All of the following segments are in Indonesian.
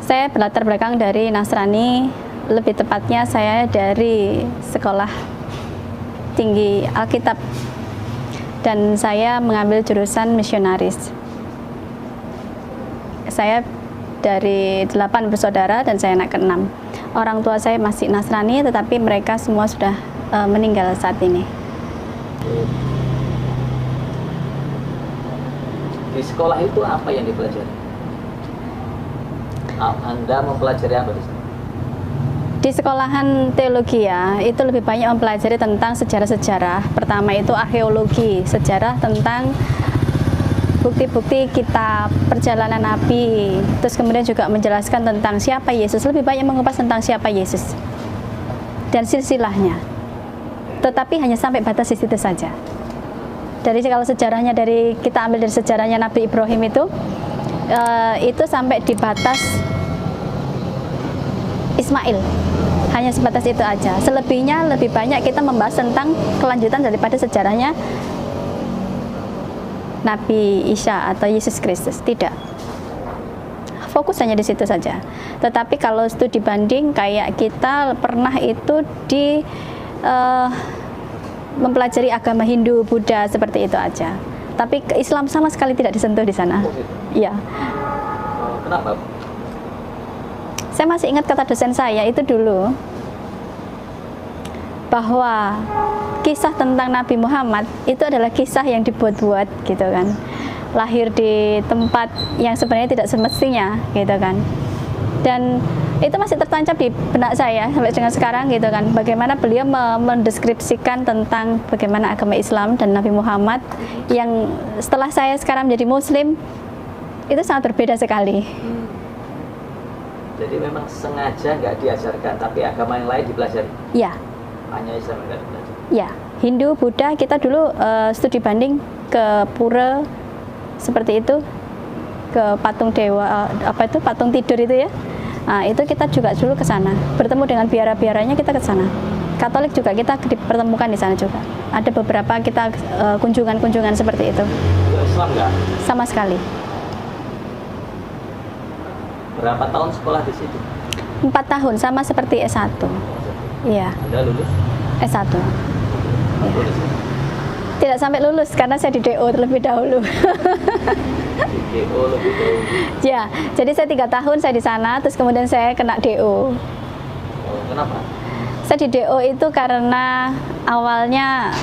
Saya berlatar belakang dari Nasrani, lebih tepatnya saya dari sekolah tinggi Alkitab, dan saya mengambil jurusan misionaris. Saya dari 8 bersaudara dan saya anak ke-6. Orang tua saya masih Nasrani, tetapi mereka semua sudah meninggal saat ini. Di sekolah itu apa yang dipelajari? Anda mempelajari apa di sana? Di sekolahan teologi ya, itu lebih banyak mempelajari tentang sejarah-sejarah. Pertama itu arkeologi, sejarah tentang bukti-bukti kitab, perjalanan Nabi. Terus kemudian juga menjelaskan tentang siapa Yesus, lebih banyak mengupas tentang siapa Yesus dan silsilahnya. Tetapi hanya sampai batas di situ saja. Dari kalau sejarahnya kita ambil dari sejarahnya Nabi Ibrahim itu sampai di batas Ismail, hanya sebatas itu aja. Selebihnya lebih banyak kita membahas tentang kelanjutan daripada sejarahnya Nabi Isa atau Yesus Kristus. Tidak, fokus hanya di situ saja. Tetapi kalau itu dibanding kayak kita pernah itu mempelajari agama Hindu, Buddha, seperti itu aja. Tapi Islam sama sekali tidak disentuh di sana. Iya. Kenapa? Saya masih ingat kata dosen saya itu dulu, bahwa kisah tentang Nabi Muhammad itu adalah kisah yang dibuat-buat gitu kan. Lahir di tempat yang sebenarnya tidak semestinya gitu kan. Dan itu masih tertancap di benak saya sampai dengan sekarang gitu kan. Bagaimana beliau mendeskripsikan tentang bagaimana agama Islam dan Nabi Muhammad yang setelah saya sekarang menjadi Muslim itu sangat berbeda sekali. Jadi memang sengaja nggak diajarkan, tapi agama yang lain dipelajari? Ya. Hanya Islam yang nggak dipelajari? Ya, Hindu, Buddha, kita dulu studi banding ke pura seperti itu, ke patung dewa, patung tidur itu ya. Nah, itu kita juga dulu ke sana, bertemu dengan biara-biaranya, kita ke sana. Katolik juga kita dipertemukan di sana juga. Ada beberapa kita kunjungan-kunjungan seperti itu. Islam nggak? Sama sekali. Berapa tahun sekolah di situ? 4 tahun, sama seperti S1. Iya. Anda lulus? S1. Ya. Lulus. Tidak sampai lulus karena saya di DO terlebih dahulu. Di DO lebih dahulu? Ya, jadi saya 3 tahun saya di sana, terus kemudian saya kena DO. Oh, kenapa? Saya di DO itu karena awalnya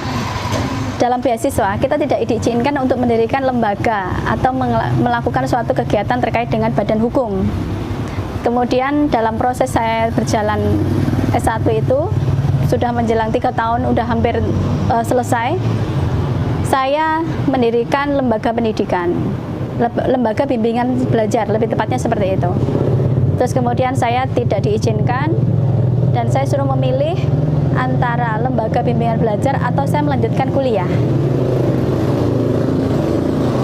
dalam beasiswa kita tidak diizinkan untuk mendirikan lembaga atau melakukan suatu kegiatan terkait dengan badan hukum. Kemudian dalam proses saya berjalan S1 itu sudah menjelang 3 tahun, udah hampir selesai. Saya mendirikan lembaga pendidikan, lembaga bimbingan belajar, lebih tepatnya seperti itu. Terus kemudian saya tidak diizinkan dan saya suruh memilih antara lembaga bimbingan belajar atau saya melanjutkan kuliah.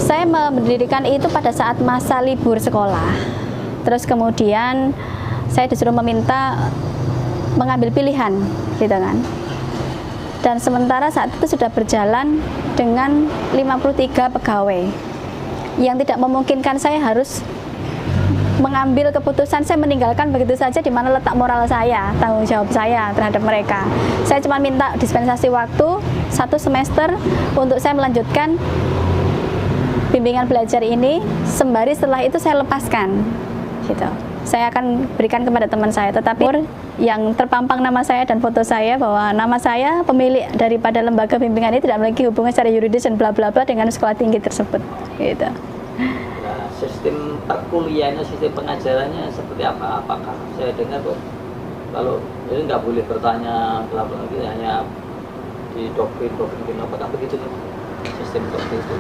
Saya mendirikan itu pada saat masa libur sekolah. Terus kemudian saya disuruh meminta mengambil pilihan, gitu kan. Dan sementara saat itu sudah berjalan dengan 53 pegawai yang tidak memungkinkan saya harus mengambil keputusan saya meninggalkan begitu saja, di mana letak moral saya, tanggung jawab saya terhadap mereka. Saya cuma minta dispensasi waktu 1 semester untuk saya melanjutkan bimbingan belajar ini, sembari setelah itu saya lepaskan gitu. Saya akan berikan kepada teman saya, tetapi yang terpampang nama saya dan foto saya bahwa nama saya pemilik daripada lembaga bimbingan ini tidak memiliki hubungan secara yuridis dan bla bla bla dengan sekolah tinggi tersebut gitu. Nah, sistem perkuliahannya, sistem pengajarannya seperti apa? Apakah saya dengar kok kalau ini nggak boleh bertanya bla bla gitu, hanya di doktrin apakah begitu sistem doktrin itu?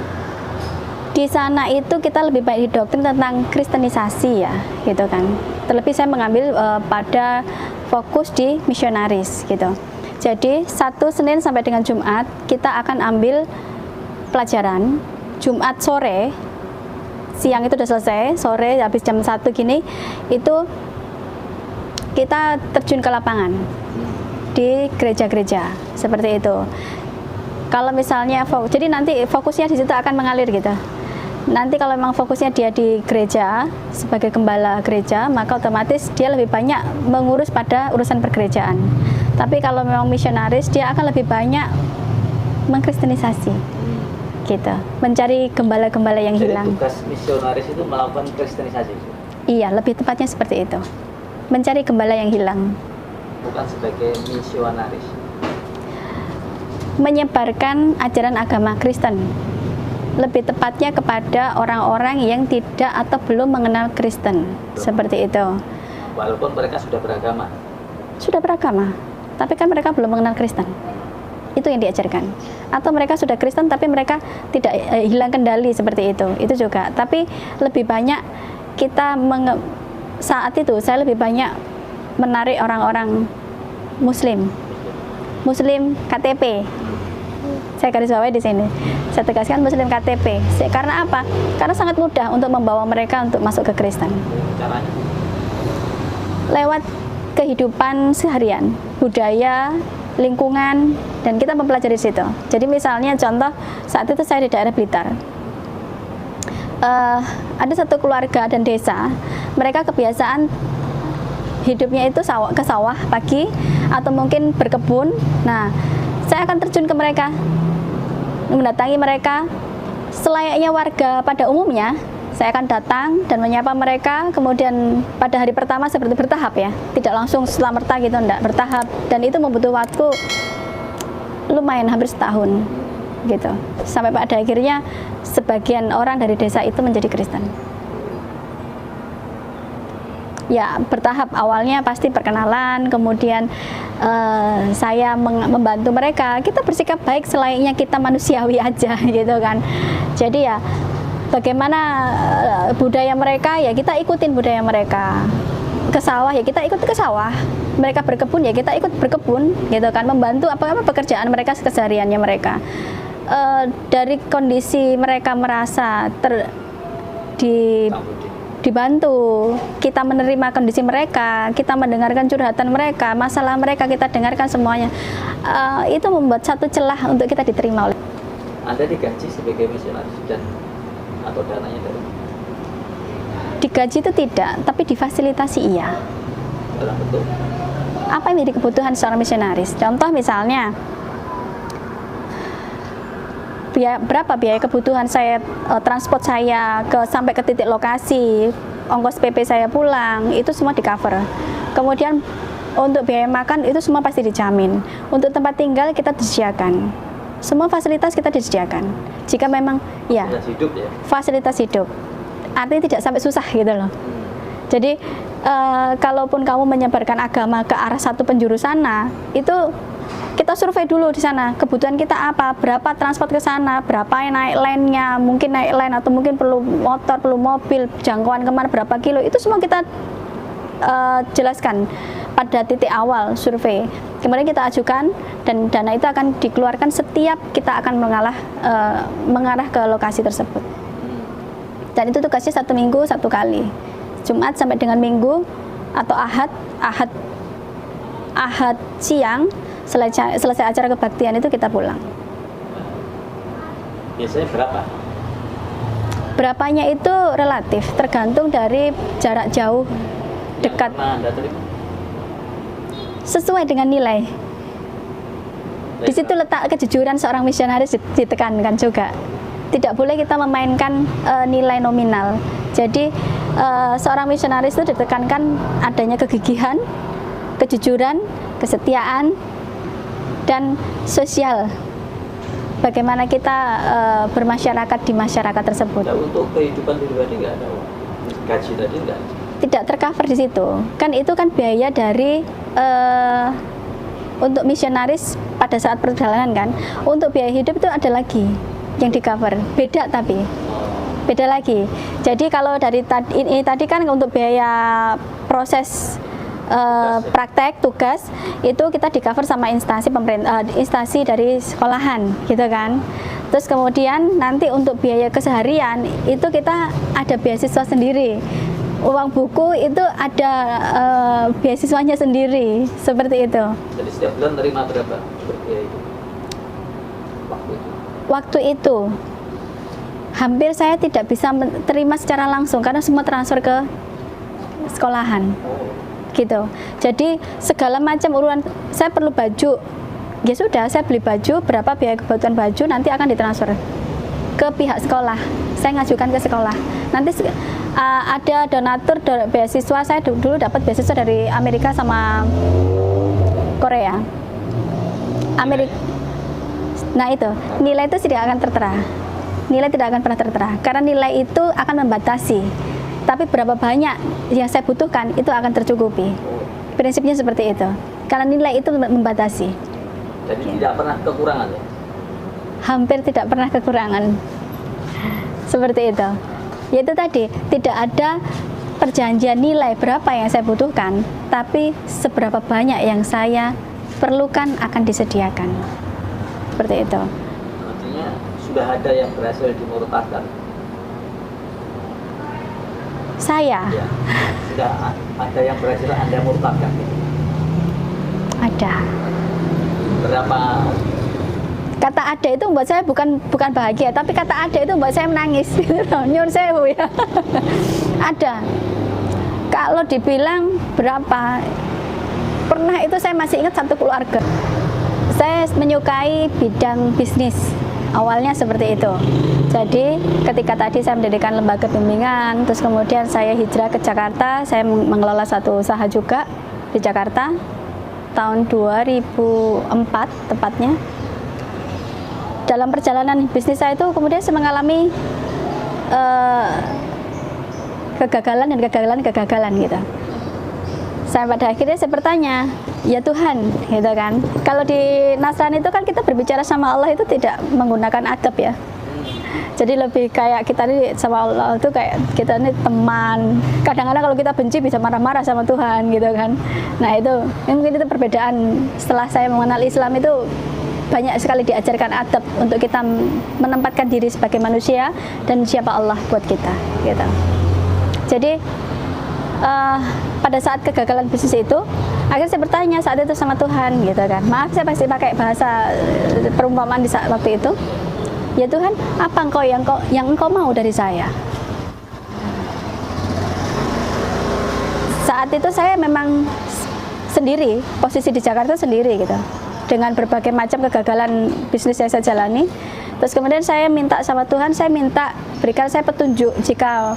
Di sana itu kita lebih baik didoktrin tentang kristenisasi ya, gitu kan. Terlebih saya mengambil pada fokus di misionaris gitu. Jadi Senin sampai dengan Jumat kita akan ambil pelajaran. Jumat sore, siang itu sudah selesai, sore habis jam 1 gini, itu kita terjun ke lapangan di gereja-gereja seperti itu. Kalau misalnya jadi nanti fokusnya di situ akan mengalir gitu. Nanti kalau memang fokusnya dia di gereja sebagai gembala gereja, maka otomatis dia lebih banyak mengurus pada urusan pergerejaan. Tapi kalau memang misionaris, dia akan lebih banyak mengkristenisasi, gitu, mencari gembala-gembala yang Jadi hilang. tugas misionaris itu melakukan kristenisasi, Iya, lebih tepatnya seperti itu, mencari gembala yang hilang, bukan sebagai misionaris. menyebarkan ajaran agama Kristen. Lebih tepatnya kepada orang-orang yang tidak atau belum mengenal Kristen, seperti itu. Walaupun mereka sudah beragama. Sudah beragama, tapi kan mereka belum mengenal Kristen. Itu yang diajarkan. Atau mereka sudah Kristen tapi mereka tidak hilang kendali, seperti itu juga. Tapi lebih banyak kita saat itu saya lebih banyak menarik orang-orang Muslim KTP. Saya garis bawahi di sini. Saya tegaskan Muslim KTP. Karena apa? Karena sangat mudah untuk membawa mereka untuk masuk ke Kristen. Caranya? Lewat kehidupan seharian, budaya, lingkungan, dan kita mempelajari situ. Jadi misalnya contoh saat itu saya di daerah Blitar. Ada satu keluarga dan desa, mereka kebiasaan hidupnya itu ke sawah pagi atau mungkin berkebun. Nah, saya akan terjun ke mereka, mendatangi mereka selayaknya warga pada umumnya. Saya akan datang dan menyapa mereka. Kemudian pada hari pertama seperti bertahap ya, tidak langsung serta-merta gitu, enggak, bertahap. Dan itu membutuhkan waktu lumayan hampir setahun gitu. Sampai pada akhirnya sebagian orang dari desa itu menjadi Kristen. Ya, bertahap. Awalnya pasti perkenalan, kemudian saya membantu mereka. Kita bersikap baik selayaknya kita manusiawi aja gitu kan. Jadi ya bagaimana budaya mereka, ya kita ikutin budaya mereka. Ke sawah ya kita ikut ke sawah. Mereka berkebun ya kita ikut berkebun gitu kan, membantu apa pekerjaan mereka, kesehariannya mereka. Dari kondisi mereka merasa dibantu, kita menerima kondisi mereka, kita mendengarkan curhatan mereka, masalah mereka kita dengarkan semuanya. Itu membuat satu celah untuk kita diterima oleh. Anda digaji sebagai misionaris atau dananya dari? Digaji itu tidak, tapi difasilitasi iya. Dalam bentuk? Apa yang menjadi kebutuhan seorang misionaris? Contoh misalnya, berapa biaya kebutuhan saya, transport saya sampai ke titik lokasi, ongkos PP saya pulang, itu semua di cover. Kemudian untuk biaya makan itu semua pasti dijamin. Untuk tempat tinggal kita disediakan. Semua fasilitas kita disediakan. Jika memang ya hidup ya. Fasilitas hidup. Artinya tidak sampai susah gitu loh. Jadi kalaupun kamu menyebarkan agama ke arah satu penjuru sana, itu kita survei dulu di sana, kebutuhan kita apa, berapa transport ke sana, berapa yang naik line-nya, mungkin naik line atau mungkin perlu motor, perlu mobil, jangkauan kemana, berapa kilo, itu semua kita jelaskan pada titik awal survei. Kemudian kita ajukan dan dana itu akan dikeluarkan setiap kita akan mengarah ke lokasi tersebut. Dan itu tugasnya 1 minggu 1 kali, Jumat sampai dengan Minggu atau Ahad siang. Selesai acara kebaktian itu kita pulang. Biasanya berapa? Berapanya itu relatif, tergantung dari jarak jauh, dekat. Anda terima? Sesuai dengan nilai. Di situ letak kejujuran seorang misionaris ditekankan juga. Tidak boleh kita memainkan nilai nominal. Jadi seorang misionaris itu ditekankan adanya kegigihan, kejujuran, kesetiaan, dan sosial. Bagaimana kita bermasyarakat di masyarakat tersebut. Nah, untuk kehidupan pribadi nggak ada gaji tadi nggak? Tidak tercover di situ. Kan itu kan biaya dari untuk misionaris pada saat perjalanan kan. Untuk biaya hidup itu ada lagi yang di cover. Beda tapi beda lagi. Jadi kalau dari ini tadi kan untuk biaya proses praktek tugas itu kita di cover sama instansi pemerintah, instansi dari sekolahan gitu kan. Terus kemudian nanti untuk biaya keseharian itu kita ada beasiswa sendiri, uang buku itu ada beasiswanya sendiri, seperti itu. Jadi setiap bulan terima berapa biaya itu? Waktu itu hampir saya tidak bisa terima secara langsung karena semua transfer ke sekolahan gitu. Jadi segala macam urusan, saya perlu baju, ya sudah saya beli baju, berapa biaya kebutuhan baju nanti akan ditransfer ke pihak sekolah, saya ngajukan ke sekolah. Nanti ada donatur beasiswa, saya dulu dapat beasiswa dari Amerika sama Korea. Amerika. Nah itu, nilai itu tidak akan tertera. Nilai tidak akan pernah tertera, karena nilai itu akan membatasi. Tapi berapa banyak yang saya butuhkan, itu akan tercukupi. Prinsipnya seperti itu. Karena nilai itu membatasi. Jadi tidak pernah kekurangan ya? Hampir tidak pernah kekurangan. Seperti itu. Yaitu tadi, tidak ada perjanjian nilai berapa yang saya butuhkan, tapi seberapa banyak yang saya perlukan akan disediakan. Seperti itu. Artinya sudah ada yang berhasil dimurtadkan. Saya? Ya, sudah ada yang berhasil Anda murtadkan. Ada. Berapa? Kata ada itu membuat saya bukan bahagia, tapi kata ada itu membuat saya menangis. Nyun sewu ya. Ada. Kalau dibilang berapa? Pernah itu saya masih ingat satu keluarga. Saya menyukai bidang bisnis. Awalnya seperti itu. Jadi ketika tadi saya mendirikan lembaga bimbingan, terus kemudian saya hijrah ke Jakarta, saya mengelola satu usaha juga di Jakarta tahun 2004 tepatnya. Dalam perjalanan bisnis saya itu kemudian saya mengalami kegagalan gitu. Saya pada akhirnya saya bertanya, ya Tuhan, gitu kan. Kalau di Nasrani itu kan kita berbicara sama Allah itu tidak menggunakan adab ya. Jadi lebih kayak kita ini sama Allah itu kayak kita ini teman. Kadang-kadang kalau kita benci bisa marah-marah sama Tuhan gitu kan. Nah itu, mungkin itu perbedaan. Setelah saya mengenal Islam itu banyak sekali diajarkan adab untuk kita menempatkan diri sebagai manusia dan siapa Allah buat kita gitu. Jadi pada saat kegagalan bisnis itu, akhirnya saya bertanya saat itu sama Tuhan gitu kan. Maaf saya pasti pakai bahasa perumpamaan di saat waktu itu. Ya Tuhan, apa yang engkau mau dari saya? Saat itu saya memang sendiri, posisi di Jakarta sendiri gitu. Dengan berbagai macam kegagalan bisnis yang saya jalani. Terus kemudian saya minta sama Tuhan, saya minta berikan saya petunjuk jika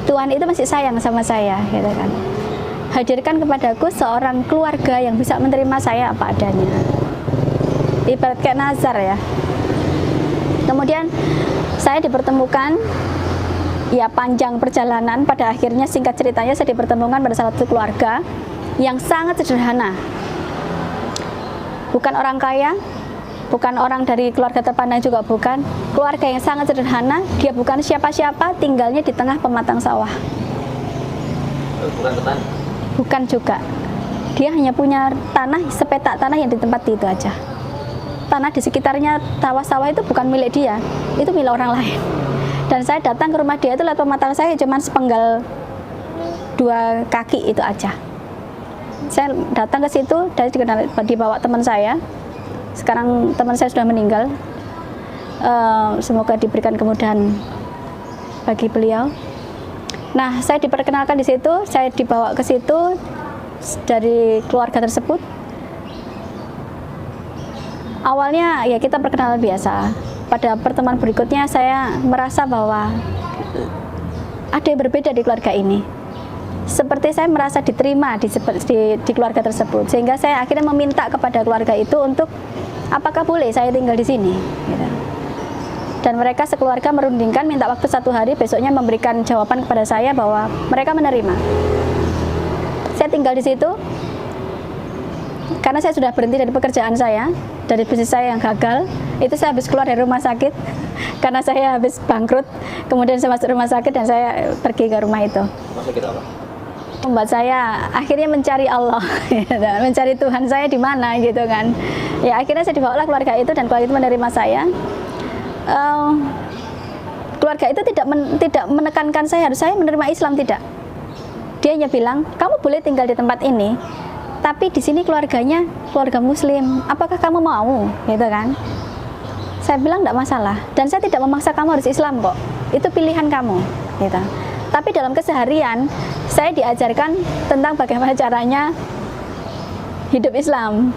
Tuhan itu masih sayang sama saya, gitu kan. Hadirkan kepadaku seorang keluarga yang bisa menerima saya apa adanya. Ibarat kayak nazar ya. Kemudian saya dipertemukan, ya panjang perjalanan, pada akhirnya singkat ceritanya saya dipertemukan pada salah satu keluarga yang sangat sederhana. Bukan orang kaya, bukan orang dari keluarga terpandang juga bukan. Keluarga yang sangat sederhana, dia bukan siapa-siapa, tinggalnya di tengah pematang sawah. Bukan petani? Bukan juga. Dia hanya punya tanah, sepetak tanah yang ditempati itu aja. Tanah di sekitarnya sawah itu bukan milik dia, itu milik orang lain. Dan saya datang ke rumah dia itu lihat pematang saya cuma sepenggal 2 kaki itu aja. Saya datang ke situ, dan dibawa teman saya. Sekarang teman saya sudah meninggal. Semoga diberikan kemudahan bagi beliau. Nah, saya diperkenalkan di situ, saya dibawa ke situ dari keluarga tersebut. Awalnya ya kita perkenalan biasa. Pada pertemuan berikutnya saya merasa bahwa ada yang berbeda di keluarga ini. Seperti saya merasa diterima di keluarga tersebut, sehingga saya akhirnya meminta kepada keluarga itu untuk apakah boleh saya tinggal di sini, gitu. Dan mereka sekeluarga merundingkan, minta waktu 1 hari, besoknya memberikan jawaban kepada saya bahwa mereka menerima. Saya tinggal di situ karena saya sudah berhenti dari pekerjaan saya, dari bisnis saya yang gagal. Itu saya habis keluar dari rumah sakit karena saya habis bangkrut. Kemudian saya masuk rumah sakit dan saya pergi ke rumah itu. Rumah sakit apa? Membuat saya akhirnya mencari Allah, mencari Tuhan saya di mana gitu kan. Ya akhirnya saya dibawalah keluarga itu dan keluarga itu menerima saya. Keluarga itu tidak menekankan saya harus saya menerima Islam, tidak. Dia hanya bilang kamu boleh tinggal di tempat ini, tapi di sini keluarganya keluarga Muslim. Apakah kamu mau, gitu kan? Saya bilang enggak masalah, dan saya tidak memaksa kamu harus Islam kok. Itu pilihan kamu, gitu. Tapi dalam keseharian saya diajarkan tentang bagaimana caranya hidup Islam.